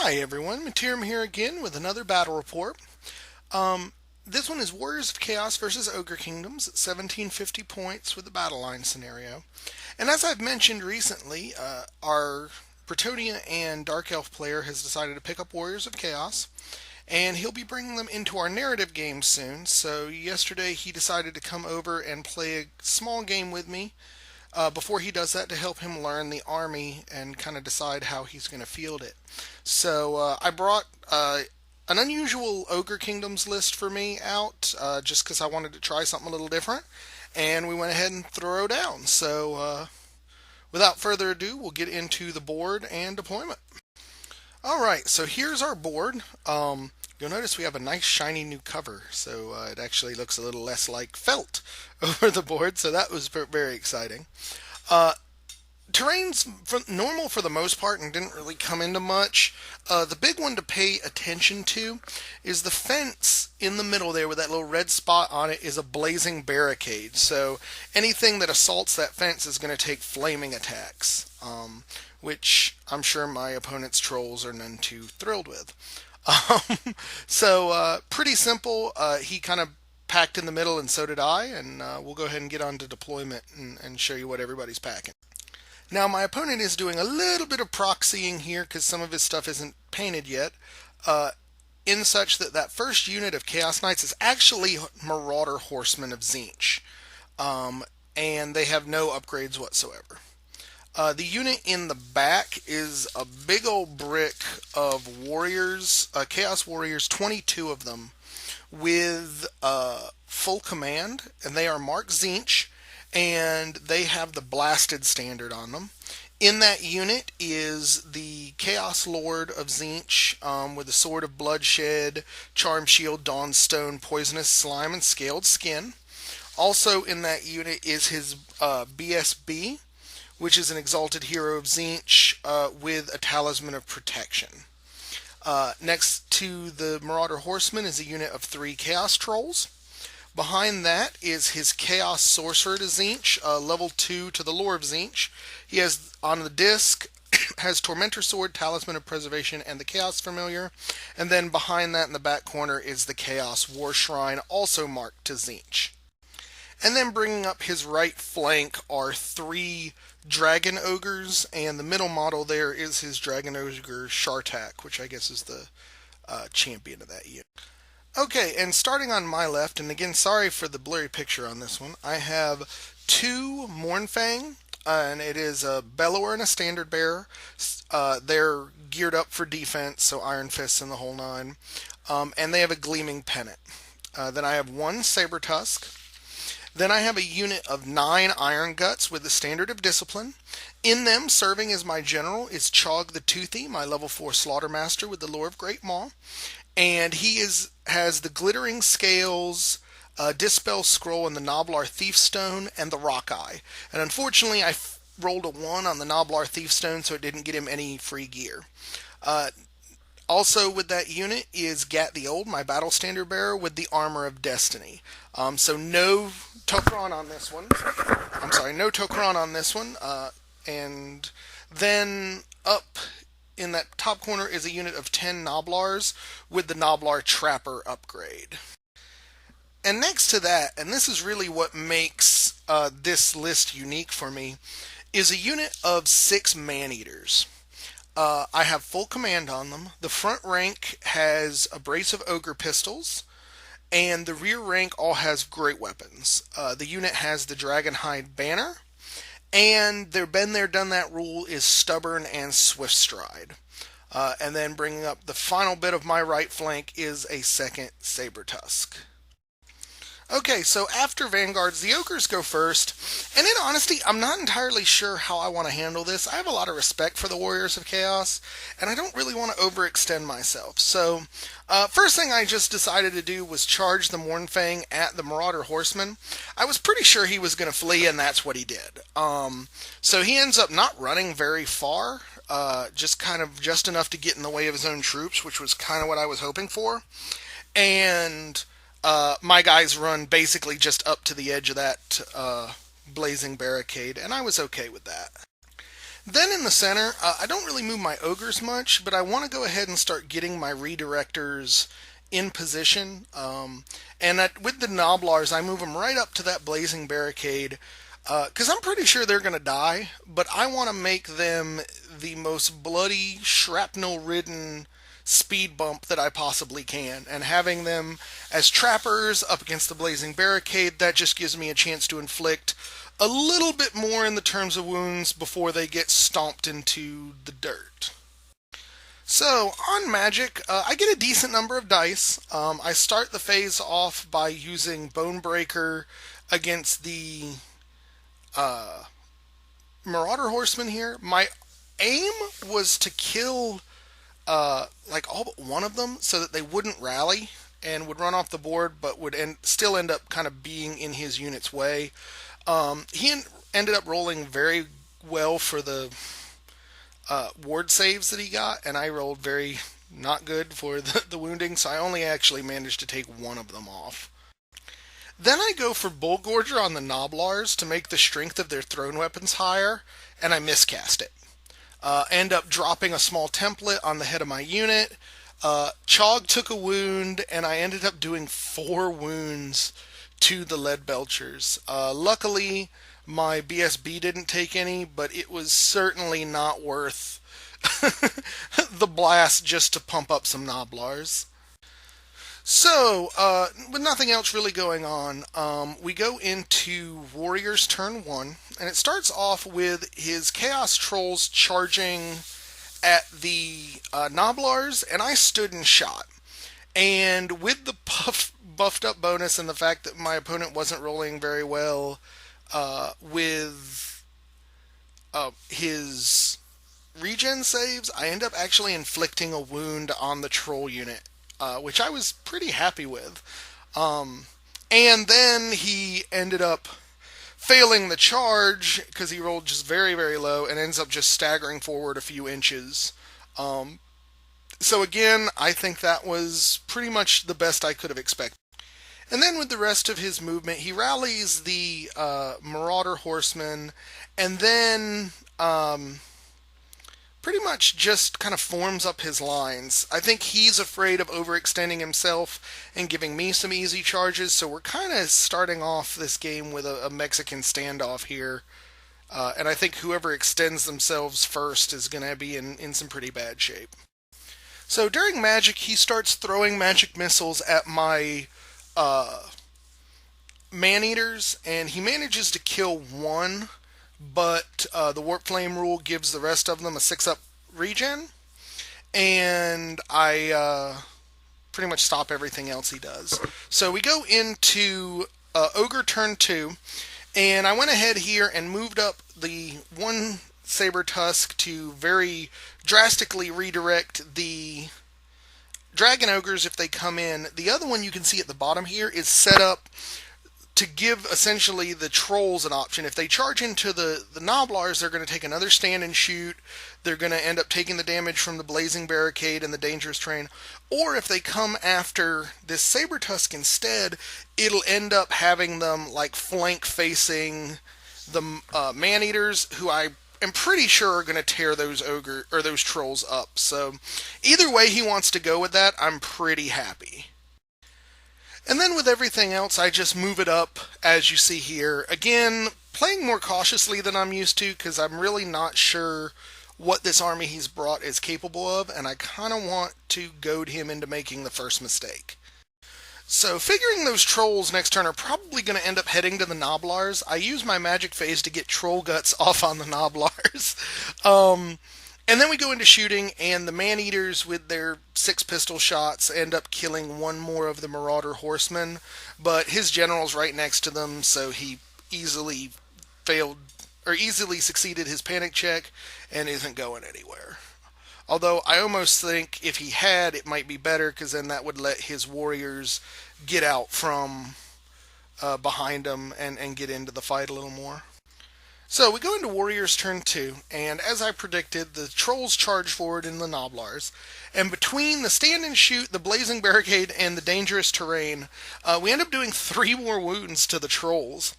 Hi everyone, Materim here again with another battle report. This one is Warriors of Chaos versus Ogre Kingdoms at 1750 points with the battle line scenario. And as I've mentioned recently, our Bretonnia and Dark Elf player has decided to pick up Warriors of Chaos, and he'll be bringing them into our narrative game soon. So yesterday he decided to come over and play a small game with me before he does that to help him learn the army and kind of decide how he's going to field it. So I brought an unusual Ogre Kingdoms list for me out just because I wanted to try something a little different, and we went ahead and throw down. So without further ado, we'll get into the board and deployment. Alright, so here's our board. You'll notice we have a nice shiny new cover, so it actually looks a little less like felt over the board, so that was very exciting. Terrain's normal for the most part and didn't really come into much. The big one to pay attention to is the fence in the middle there with that little red spot on it is a blazing barricade. So anything that assaults that fence is going to take flaming attacks, which I'm sure my opponent's trolls are none too thrilled with. Pretty simple. He kind of packed in the middle and so did I, and we'll go ahead and get on to deployment and show you what everybody's packing. Now, my opponent is doing a little bit of proxying here because some of his stuff isn't painted yet, in such that that first unit of Chaos Knights is actually Marauder Horsemen of Tzeentch, and they have no upgrades whatsoever. The unit in the back is a big old brick of warriors, Chaos Warriors, 22 of them, with full command, and they are marked Tzeentch, and they have the blasted standard on them. In that unit is the Chaos Lord of Tzeentch with the Sword of Bloodshed, Charm Shield, Dawnstone, Poisonous Slime, and Scaled Skin. Also in that unit is his BSB, which is an Exalted Hero of Tzeentch with a Talisman of Protection. Next to the Marauder Horseman is a unit of 3 Chaos Trolls. Behind that is his Chaos Sorcerer to Tzeentch, level 2 to the Lore of Tzeentch. He has, on the disc, has Tormentor Sword, Talisman of Preservation, and the Chaos Familiar. And then behind that in the back corner is the Chaos War Shrine, also marked to Tzeentch. And then bringing up his right flank are 3 Dragon Ogres, and the middle model there is his Dragon Ogre Shartak, which I guess is the champion of that unit. Okay, and starting on my left, and again, sorry for the blurry picture on this one, I have 2 Mournfang, and it is a Bellower and a Standard Bearer. They're geared up for defense, so Iron Fists and the whole 9. And they have a Gleaming Pennant. Then I have 1 Sabertusk. Then I have a unit of 9 Iron Guts with the Standard of Discipline. In them, serving as my general, is Chog the Toothy, my level 4 Slaughtermaster with the Lore of Great Maw. And he has the Glittering Scales, Dispel Scroll, and the Gnoblar Thiefstone, and the Rock Eye. And unfortunately, I rolled a 1 on the Gnoblar Thiefstone, so it didn't get him any free gear. Also with that unit is Gat the Old, my Battle Standard Bearer, with the Armor of Destiny. So no Tok'ra on this one. I'm sorry, no Tok'ra on this one. And then up in that top corner is a unit of 10 Gnoblars with the Gnoblar Trapper upgrade. And next to that, and this is really what makes this list unique for me, is a unit of 6 Maneaters. I have full command on them. The front rank has a brace of Ogre Pistols, and the rear rank all has great weapons. The unit has the Dragonhide Banner, and their been there, done that rule is Stubborn and Swift Stride. And then bringing up the final bit of my right flank is a second Sabertusk. Okay, so after Vanguards, the Ogres go first, and in honesty, I'm not entirely sure how I want to handle this. I have a lot of respect for the Warriors of Chaos, and I don't really want to overextend myself. So, first thing I just decided to do was charge the Mournfang at the Marauder Horseman. I was pretty sure he was going to flee, and that's what he did. So he ends up not running very far, just enough to get in the way of his own troops, which was kind of what I was hoping for. And my guys run basically just up to the edge of that blazing barricade, and I was okay with that. Then in the center, I don't really move my ogres much, but I want to go ahead and start getting my redirectors in position. With the Noblars, I move them right up to that blazing barricade because I'm pretty sure they're going to die, but I want to make them the most bloody, shrapnel-ridden speed bump that I possibly can. And having them as trappers up against the blazing barricade, that just gives me a chance to inflict a little bit more in the terms of wounds before they get stomped into the dirt. So, on Magic, I get a decent number of dice. I start the phase off by using Bonebreaker against the Marauder Horseman here. My aim was to kill like all but one of them so that they wouldn't rally and would run off the board, but would still end up kind of being in his unit's way. He ended up rolling very well for the ward saves that he got, and I rolled very not good for the wounding, so I only actually managed to take one of them off. Then I go for Bullgorger on the Noblars to make the strength of their thrown weapons higher, and I miscast it. End up dropping a small template on the head of my unit. Chog took a wound, and I ended up doing 4 wounds to the Lead Belchers. Luckily, my BSB didn't take any, but it was certainly not worth the blast just to pump up some Noblars. So, with nothing else really going on, we go into Warriors turn 1, and it starts off with his Chaos Trolls charging at the Noblars, and I stood and shot. And with the buffed up bonus and the fact that my opponent wasn't rolling very well with his regen saves, I end up actually inflicting a wound on the troll unit, which I was pretty happy with. And then he ended up failing the charge because he rolled just very, very low and ends up just staggering forward a few inches. So again, I think that was pretty much the best I could have expected. And then with the rest of his movement, he rallies the Marauder Horseman, and then pretty much just kind of forms up his lines. I think he's afraid of overextending himself and giving me some easy charges, so we're kind of starting off this game with a Mexican standoff here. And I think whoever extends themselves first is going to be in some pretty bad shape. So during Magic, he starts throwing magic missiles at my Man-Eaters, and he manages to kill one, but the Warp Flame rule gives the rest of them a 6-up regen, and I pretty much stop everything else he does. So we go into Ogre turn 2, and I went ahead here and moved up the one Saber Tusk to very drastically redirect the Dragon Ogres if they come in. The other one you can see at the bottom here is set up to give essentially the Trolls an option. If they charge into the Noblars, they're going to take another stand and shoot. They're going to end up taking the damage from the Blazing Barricade and the Dangerous Terrain. Or if they come after this Saber Tusk instead, it'll end up having them like flank facing the Man-Eaters, who I am pretty sure are going to tear those those Trolls up. So either way he wants to go with that, I'm pretty happy. And then with everything else, I just move it up, as you see here. Again, playing more cautiously than I'm used to, because I'm really not sure what this army he's brought is capable of, and I kind of want to goad him into making the first mistake. So figuring those Trolls next turn are probably going to end up heading to the Noblars, I use my magic phase to get Troll Guts off on the Noblars. And then we go into shooting, and the Man-Eaters with their 6 pistol shots end up killing one more of the Marauder Horsemen, but his general's right next to them, so he easily succeeded his panic check and isn't going anywhere. Although I almost think if he had, it might be better, because then that would let his warriors get out from behind him and get into the fight a little more. So we go into Warriors turn 2, and as I predicted, the Trolls charge forward in the Noblars, and between the stand and shoot, the Blazing Barricade, and the Dangerous Terrain, we end up doing 3 more wounds to the Trolls,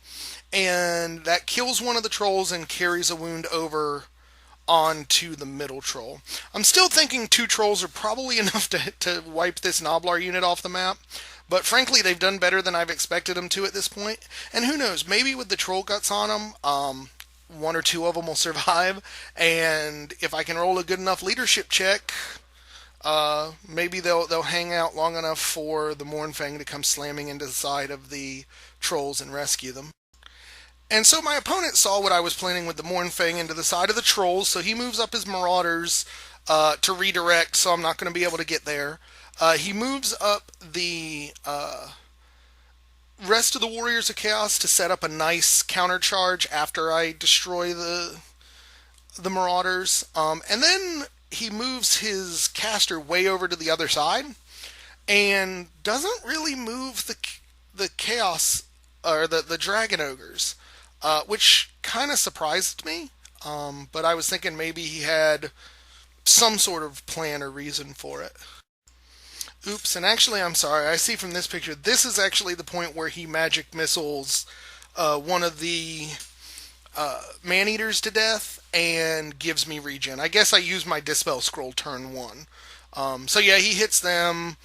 and that kills one of the Trolls and carries a wound over onto the middle troll. I'm still thinking 2 trolls are probably enough to wipe this Gnoblar unit off the map. But frankly, they've done better than I've expected them to at this point. And who knows, maybe with the troll guts on them, 1 or 2 of them will survive. And if I can roll a good enough leadership check, maybe they'll hang out long enough for the Mournfang to come slamming into the side of the trolls and rescue them. And so my opponent saw what I was planning with the Mournfang into the side of the trolls, so he moves up his Marauders to redirect, so I'm not going to be able to get there. He moves up the rest of the Warriors of Chaos to set up a nice counter charge after I destroy the Marauders. And then he moves his caster way over to the other side and doesn't really move the Chaos or the Dragon Ogres, which kind of surprised me. But I was thinking maybe he had some sort of plan or reason for it. Oops, and actually, I'm sorry. I see from this picture, this is actually the point where he magic missiles one of the man-eaters to death and gives me regen. I guess I used my Dispel Scroll turn 1. So yeah, he hits them,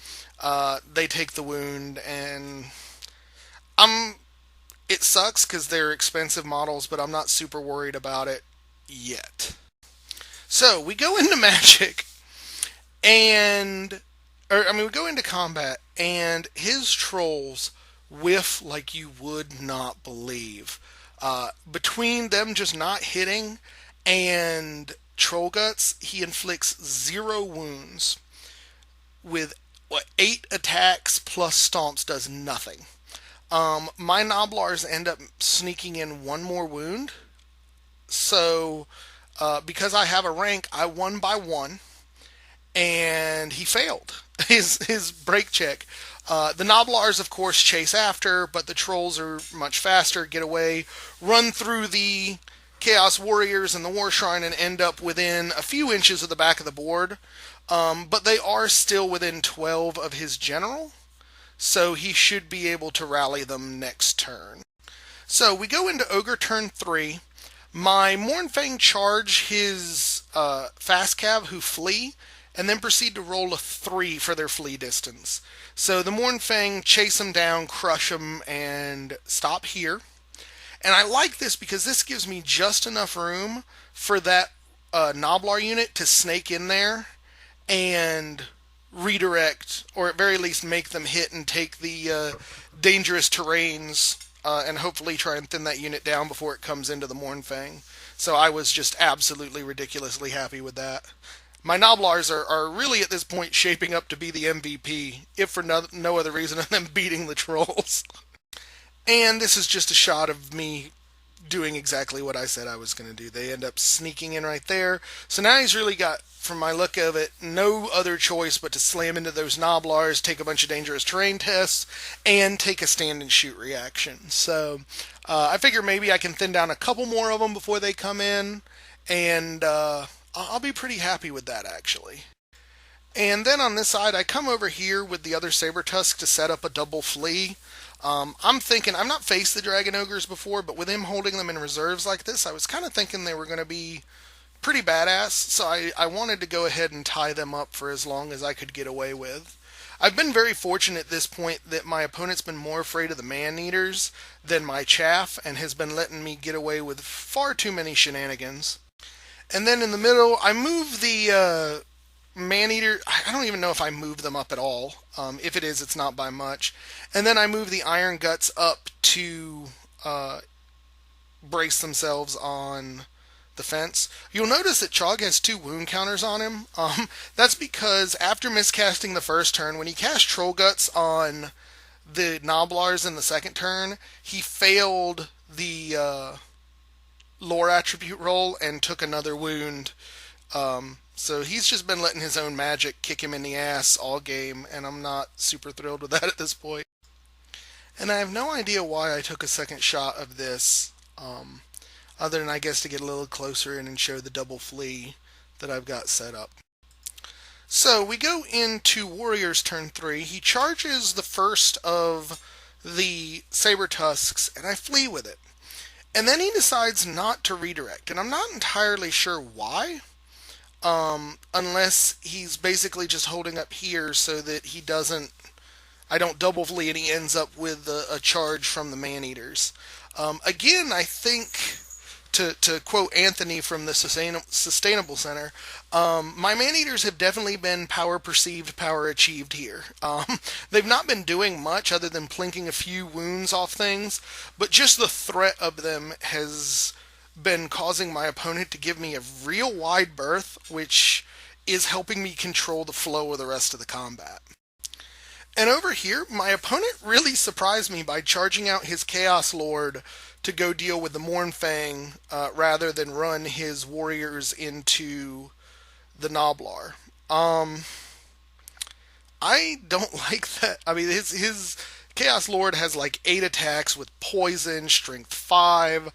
they take the wound, and it sucks because they're expensive models, but I'm not super worried about it yet. So we go into Magic, we go into combat, and his trolls whiff like you would not believe. Between them just not hitting and Troll Guts, he inflicts 0 wounds with 8 attacks plus stomps does nothing. My Gnoblars end up sneaking in 1 more wound. So, because I have a rank, I won by 1. And he failed his break check. The Gnoblars, of course, chase after, but the trolls are much faster, get away, run through the Chaos Warriors and the War Shrine, and end up within a few inches of the back of the board. But they are still within 12 of his general, so he should be able to rally them next turn. So we go into Ogre turn 3. My Mournfang charge his Fast Cav who flee, and then proceed to roll a 3 for their flee distance. So the Mournfang chase them down, crush them, and stop here. And I like this because this gives me just enough room for that Gnoblar unit to snake in there and redirect, or at very least make them hit and take the dangerous terrains, and hopefully try and thin that unit down before it comes into the Mournfang. So I was just absolutely ridiculously happy with that. My Gnoblars are really at this point shaping up to be the MVP, if for no other reason than them beating the trolls. And this is just a shot of me doing exactly what I said I was going to do. They end up sneaking in right there. So now he's really got, from my look of it, no other choice but to slam into those Gnoblars, take a bunch of dangerous terrain tests, and take a stand and shoot reaction. So I figure maybe I can thin down a couple more of them before they come in, and I'll be pretty happy with that, actually. And then on this side, I come over here with the other Sabertusk to set up a double flee. I'm thinking, I've not faced the Dragon Ogres before, but with him holding them in reserves like this, I was kind of thinking they were going to be pretty badass, so I wanted to go ahead and tie them up for as long as I could get away with. I've been very fortunate at this point that my opponent's been more afraid of the Man-Eaters than my chaff, and has been letting me get away with far too many shenanigans. And then in the middle, I move the Man-Eater. I don't even know if I move them up at all. If it is, it's not by much. And then I move the Iron Guts up to brace themselves on the fence. You'll notice that Chog has 2 wound counters on him. That's because after miscasting the first turn, when he cast Troll Guts on the Gnoblars in the second turn, he failed the lore attribute roll and took another wound. So he's just been letting his own magic kick him in the ass all game, and I'm not super thrilled with that at this point. And I have no idea why I took a second shot of this, other than I guess to get a little closer in and show the double flee that I've got set up. So we go into Warriors turn 3. He charges the first of the Sabertusks, and I flee with it. And then he decides not to redirect, and I'm not entirely sure why. Unless he's basically just holding up here so that I don't double flee and he ends up with a charge from the man-eaters. Again, I think, to quote Anthony from the Sustainable Center, my man-eaters have definitely been power perceived, power achieved here. They've not been doing much other than plinking a few wounds off things, but just the threat of them has been causing my opponent to give me a real wide berth, which is helping me control the flow of the rest of the combat. And over here, my opponent really surprised me by charging out his Chaos Lord to go deal with the Mournfang rather than run his warriors into the Gnoblar. I don't like that. I mean, his Chaos Lord has like 8 attacks with poison, strength 5.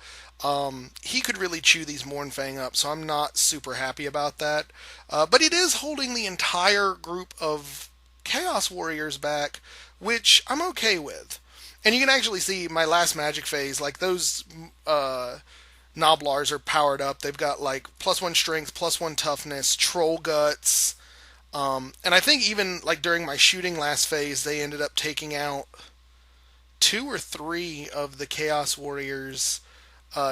He could really chew these Mournfang up, so I'm not super happy about that. But it is holding the entire group of Chaos Warriors back, which I'm okay with. And you can actually see my last magic phase, like those Gnoblars are powered up. They've got like +1 strength, +1 toughness, troll guts. And I think even like during my shooting last phase, they ended up taking out 2 or 3 of the Chaos Warriors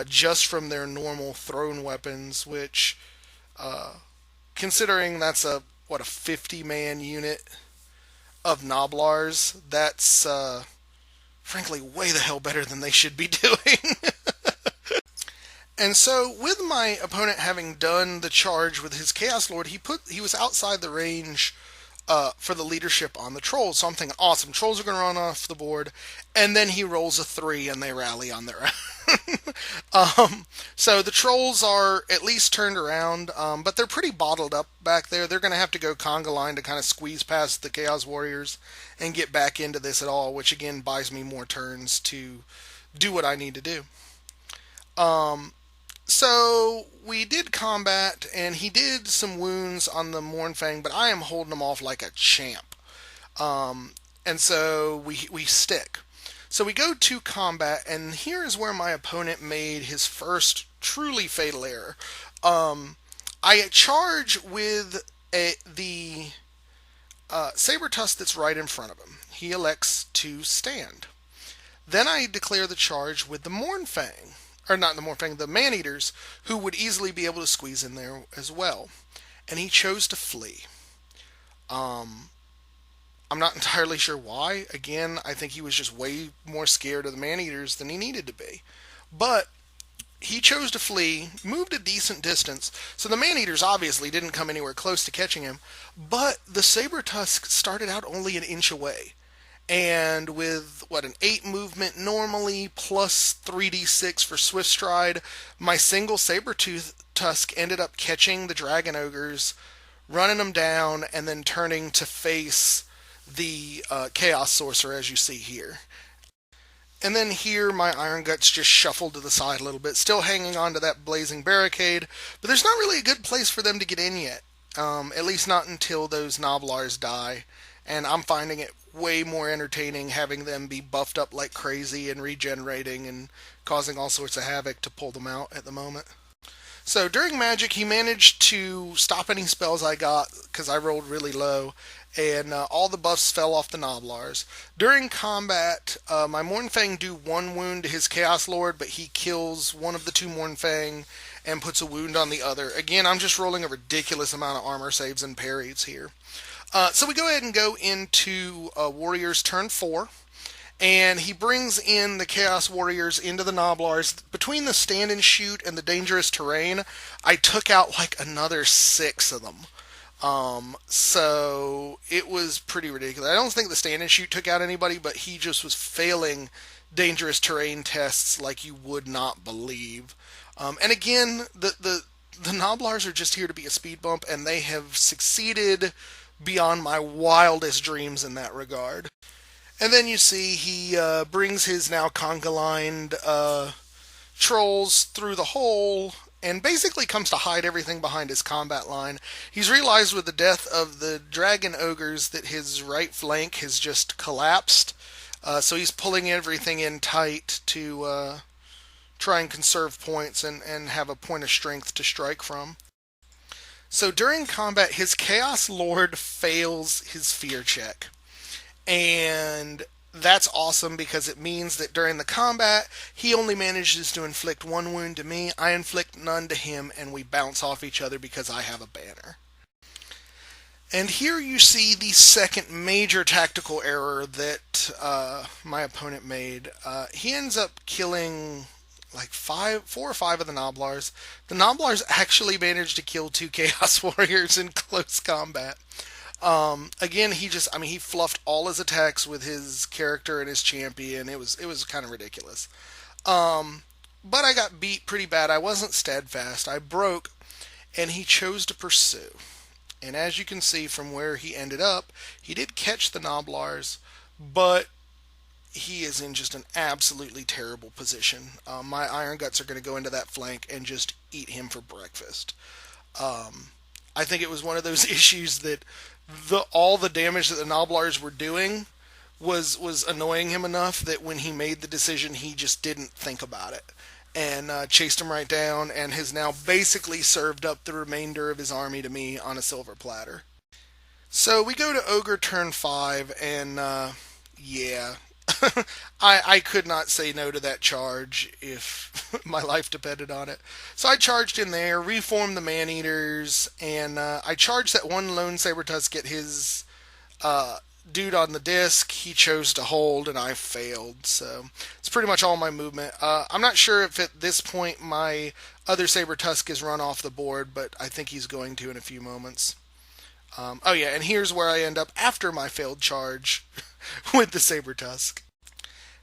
just from their normal thrown weapons, which, considering that's a 50-man unit of Gnoblars, that's frankly way the hell better than they should be doing. And so, with my opponent having done the charge with his Chaos Lord, he was outside the range for the leadership on the trolls. So I'm thinking, awesome, trolls are going to run off the board, and then he rolls a 3 and they rally on their own. So the trolls are at least turned around, but they're pretty bottled up back there. They're going to have to go conga line to kind of squeeze past the Chaos Warriors and get back into this at all, which again buys me more turns to do what I need to do. So we did combat, and he did some wounds on the Mournfang, but I am holding him off like a champ. And so we stick. So we go to combat, and here is where my opponent made his first truly fatal error. I charge with the Saber Tusk that's right in front of him. He elects to stand. Then I declare the charge with the Mournfang. Or not the Mournfang, the Man-Eaters, who would easily be able to squeeze in there as well. And he chose to flee. I'm not entirely sure why. Again, I think he was just way more scared of the Man-Eaters than he needed to be. But he chose to flee, moved a decent distance, so the Man-Eaters obviously didn't come anywhere close to catching him, but the Saber Tusk started out only an inch away. And with, an 8 movement normally, plus 3d6 for Swift Stride, my single Saber-Tooth Tusk ended up catching the Dragon Ogres, running them down, and then turning to face the Chaos Sorcerer, as you see here. And then here, my Iron Guts just shuffled to the side a little bit, still hanging on to that Blazing Barricade, but there's not really a good place for them to get in yet. At least not until those Gnoblars die. And I'm finding it way more entertaining having them be buffed up like crazy and regenerating and causing all sorts of havoc to pull them out at the moment. So during Magic, he managed to stop any spells I got because I rolled really low, and all the buffs fell off the Gnoblars. During combat, my Mournfang do 1 wound to his Chaos Lord, but he kills one of the 2 Mournfang and puts a wound on the other. Again, I'm just rolling a ridiculous amount of armor saves and parries here. So we go ahead and go into Warriors turn 4, and he brings in the Chaos Warriors into the Gnoblars. Between the stand and shoot and the dangerous terrain, I took out like another 6 of them. So it was pretty ridiculous. I don't think the stand and shoot took out anybody, but he just was failing dangerous terrain tests like you would not believe. And again, the Gnoblars are just here to be a speed bump, and they have succeeded beyond my wildest dreams in that regard. And then you see he brings his now conga-lined trolls through the hole and basically comes to hide everything behind his combat line. He's realized with the death of the Dragon Ogres that his right flank has just collapsed, so he's pulling everything in tight to try and conserve points and have a point of strength to strike from. So during combat, his Chaos Lord fails his fear check. And that's awesome because it means that during the combat, he only manages to inflict one wound to me, I inflict none to him, and we bounce off each other because I have a banner. And here you see the second major tactical error that my opponent made. He ends up killing like four or five of the Gnoblars. The Gnoblars actually managed to kill two Chaos Warriors in close combat. Again, he fluffed all his attacks with his character and his champion. It was kind of ridiculous. But I got beat pretty bad. I wasn't steadfast. I broke, and he chose to pursue. And as you can see from where he ended up, he did catch the Gnoblars, but he is in just an absolutely terrible position. My Iron Guts are going to go into that flank and just eat him for breakfast. I think it was one of those issues that all the damage that the Gnoblars were doing was annoying him enough that when he made the decision, he just didn't think about it and chased him right down and has now basically served up the remainder of his army to me on a silver platter. So we go to Ogre turn 5, and yeah, I could not say no to that charge if my life depended on it. So I charged in there, reformed the Man-Eaters, and I charged that one Lone Saber-Tusk at his dude on the disc. He chose to hold, and I failed. So it's pretty much all my movement. I'm not sure if at this point my other Saber-Tusk is run off the board, but I think he's going to in a few moments. Oh yeah, and here's where I end up after my failed charge with the Saber-Tusk.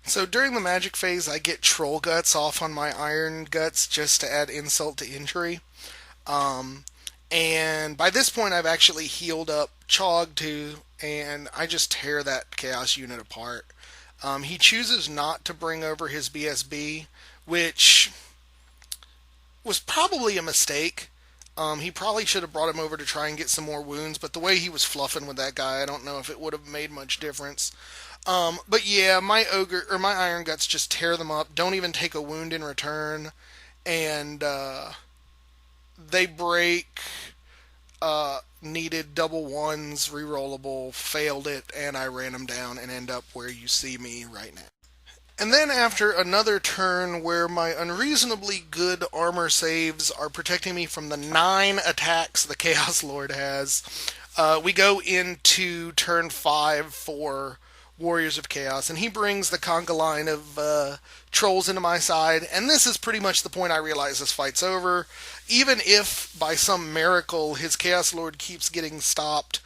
So during the magic phase, I get Troll Guts off on my Iron Guts just to add insult to injury. And by this point, I've actually healed up Chog too, and I just tear that Chaos unit apart. He chooses not to bring over his BSB, which was probably a mistake. He probably should have brought him over to try and get some more wounds, but the way he was fluffing with that guy, I don't know if it would have made much difference. But yeah, my Iron Guts just tear them up, don't even take a wound in return, and they break, needed double ones, rerollable, failed it, and I ran them down and end up where you see me right now. And then after another turn where my unreasonably good armor saves are protecting me from the 9 attacks the Chaos Lord has, we go into turn 5 for Warriors of Chaos, and he brings the conga line of trolls into my side, and this is pretty much the point I realize this fight's over. Even if, by some miracle, his Chaos Lord keeps getting stopped,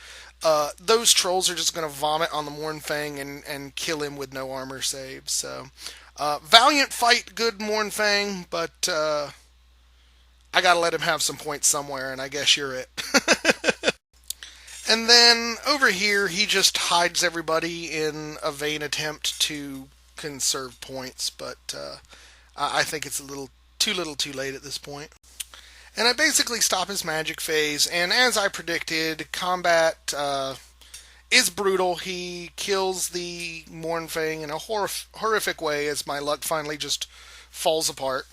those trolls are just going to vomit on the Mournfang and kill him with no armor saves. So, valiant fight, good Mournfang, but I gotta let him have some points somewhere, and I guess you're it. And then over here, he just hides everybody in a vain attempt to conserve points, but I think it's a little too late at this point. And I basically stop his magic phase, and as I predicted, combat is brutal. He kills the Mournfang in a horrific way as my luck finally just falls apart.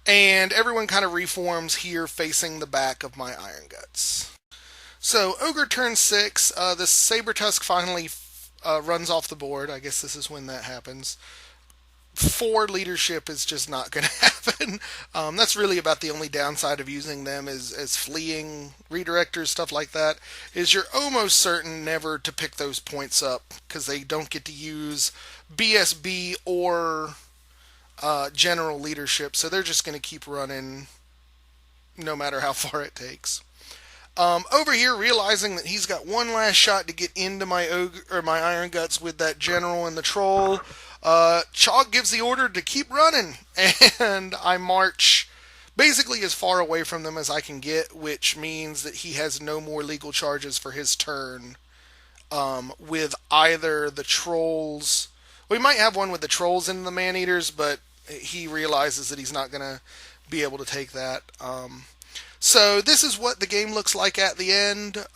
And everyone kind of reforms here facing the back of my Iron Guts. So, Ogre turn 6, the Saber-Tusk finally runs off the board. I guess this is when that happens. 4 leadership is just not going to happen. That's really about the only downside of using them as fleeing redirectors, stuff like that, is you're almost certain never to pick those points up because they don't get to use BSB or general leadership, so they're just going to keep running no matter how far it takes. Over here, realizing that he's got one last shot to get into my Iron Guts with that general and the troll, Chog gives the order to keep running, and I march basically as far away from them as I can get, which means that he has no more legal charges for his turn with either the trolls. We might have one with the trolls and the Man-Eaters, but he realizes that he's not going to be able to take that. So this is what the game looks like at the end.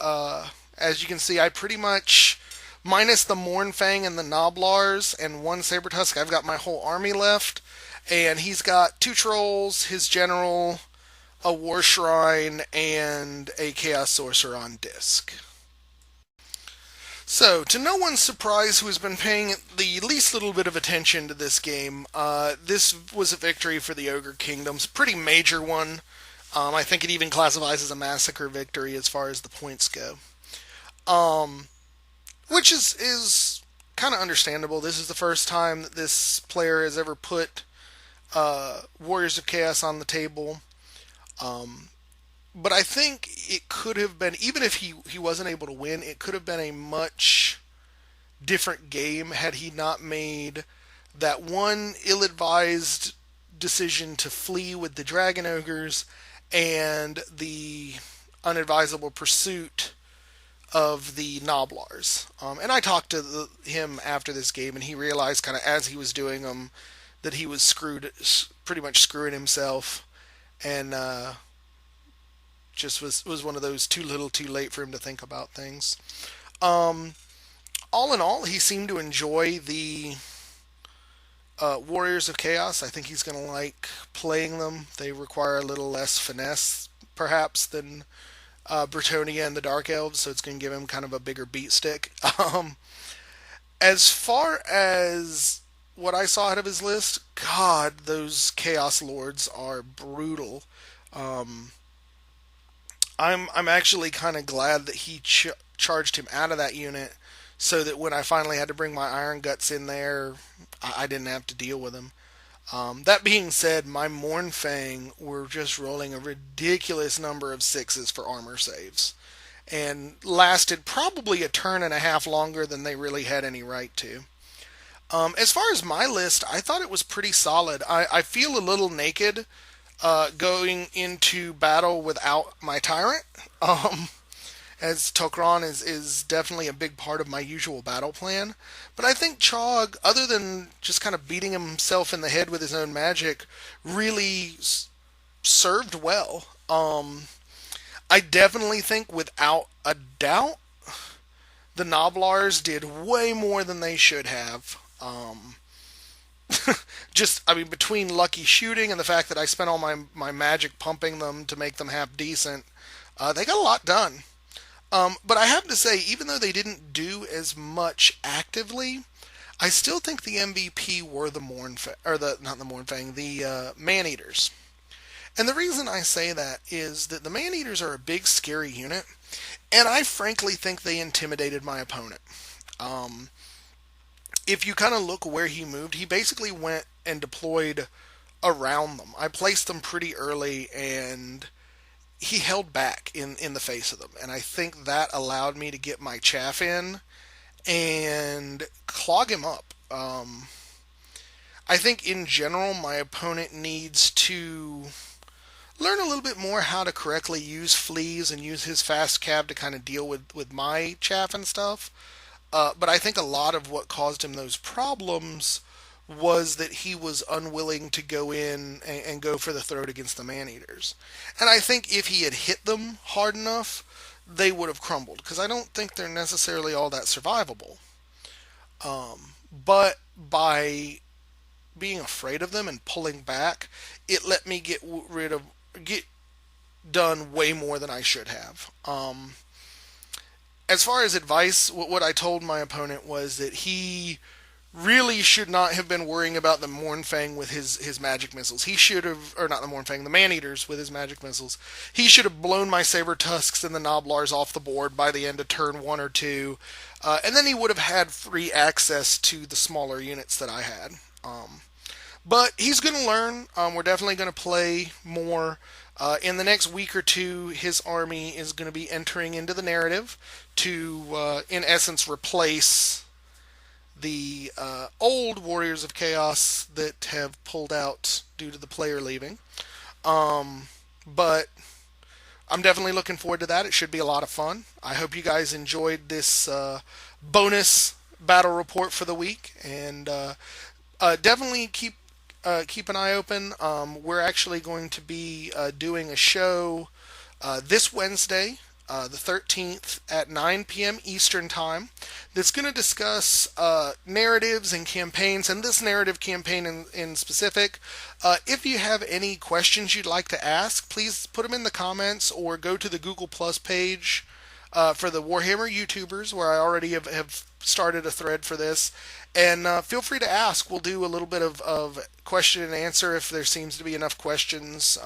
As you can see, I pretty much Minus the Mournfang and the Noblars and one Sabertusk, I've got my whole army left. And he's got 2 trolls, his general, a War Shrine, and a Chaos Sorcerer on disc. So, to no one's surprise who has been paying the least little bit of attention to this game, this was a victory for the Ogre Kingdoms. Pretty major one. I think it even classifies as a massacre victory as far as the points go. Which is kind of understandable. This is the first time that this player has ever put Warriors of Chaos on the table. But I think it could have been, even if he wasn't able to win, it could have been a much different game had he not made that one ill-advised decision to flee with the Dragon Ogres and the unadvisable pursuit of the Noblars. And I talked to him after this game, and he realized kind of as he was doing them that he was pretty much screwing himself, and just was one of those too little too late for him to think about things. All in all, he seemed to enjoy the Warriors of Chaos. I think he's going to like playing them. They require a little less finesse, perhaps, than Bretonnia and the Dark Elves, so it's going to give him kind of a bigger beat stick. As far as what I saw out of his list, God, those Chaos Lords are brutal. I'm actually kind of glad that he charged him out of that unit, so that when I finally had to bring my Iron Guts in there, I didn't have to deal with him. That being said, my Mournfang were just rolling a ridiculous number of 6s for armor saves, and lasted probably a turn and a half longer than they really had any right to. As far as my list, I thought it was pretty solid. I feel a little naked going into battle without my Tyrant, as Tok'ran is definitely a big part of my usual battle plan. But I think Chog, other than just kind of beating himself in the head with his own magic, really served well. I definitely think, without a doubt, the Noblars did way more than they should have. I mean, between lucky shooting and the fact that I spent all my magic pumping them to make them half decent, they got a lot done. But I have to say, even though they didn't do as much actively, I still think the MVP were the Man-Eaters. And the reason I say that is that the Man-Eaters are a big, scary unit, and I frankly think they intimidated my opponent. If you kind of look where he moved, he basically went and deployed around them. I placed them pretty early, and he held back in the face of them. And I think that allowed me to get my chaff in and clog him up. I think in general, my opponent needs to learn a little bit more how to correctly use fleas and use his fast cab to kind of deal with my chaff and stuff. But I think a lot of what caused him those problems was that he was unwilling to go in and go for the throat against the Man-Eaters. And I think if he had hit them hard enough, they would have crumbled, because I don't think they're necessarily all that survivable. But by being afraid of them and pulling back, it let me get done way more than I should have. As far as advice, what I told my opponent was that he really should not have been worrying about the Mournfang with his magic missiles. He should have, or not the Mournfang, the Man-Eaters with his magic missiles. He should have blown my Sabertusks and the Noblars off the board by the end of turn 1 or 2, and then he would have had free access to the smaller units that I had. But he's going to learn. We're definitely going to play more. In the next week or two, his army is going to be entering into the narrative to, in essence, replace the old Warriors of Chaos that have pulled out due to the player leaving. But I'm definitely looking forward to that. It should be a lot of fun. I hope you guys enjoyed this bonus battle report for the week, and definitely keep an eye open. We're actually going to be doing a show this Wednesday the 13th at 9 p.m. Eastern Time that's going to discuss narratives and campaigns, and this narrative campaign in specific. If you have any questions you'd like to ask, please put them in the comments or go to the Google Plus page for the Warhammer YouTubers, where I already have started a thread for this. And feel free to ask. We'll do a little bit of question and answer if there seems to be enough questions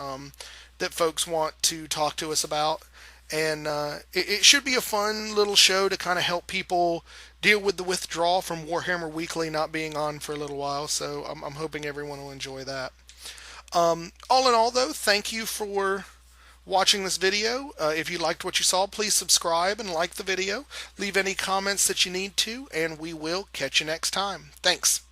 that folks want to talk to us about. And it should be a fun little show to kind of help people deal with the withdrawal from Warhammer Weekly not being on for a little while. So I'm hoping everyone will enjoy that. All in all, though, thank you for watching this video. If you liked what you saw, please subscribe and like the video. Leave any comments that you need to, and we will catch you next time. Thanks.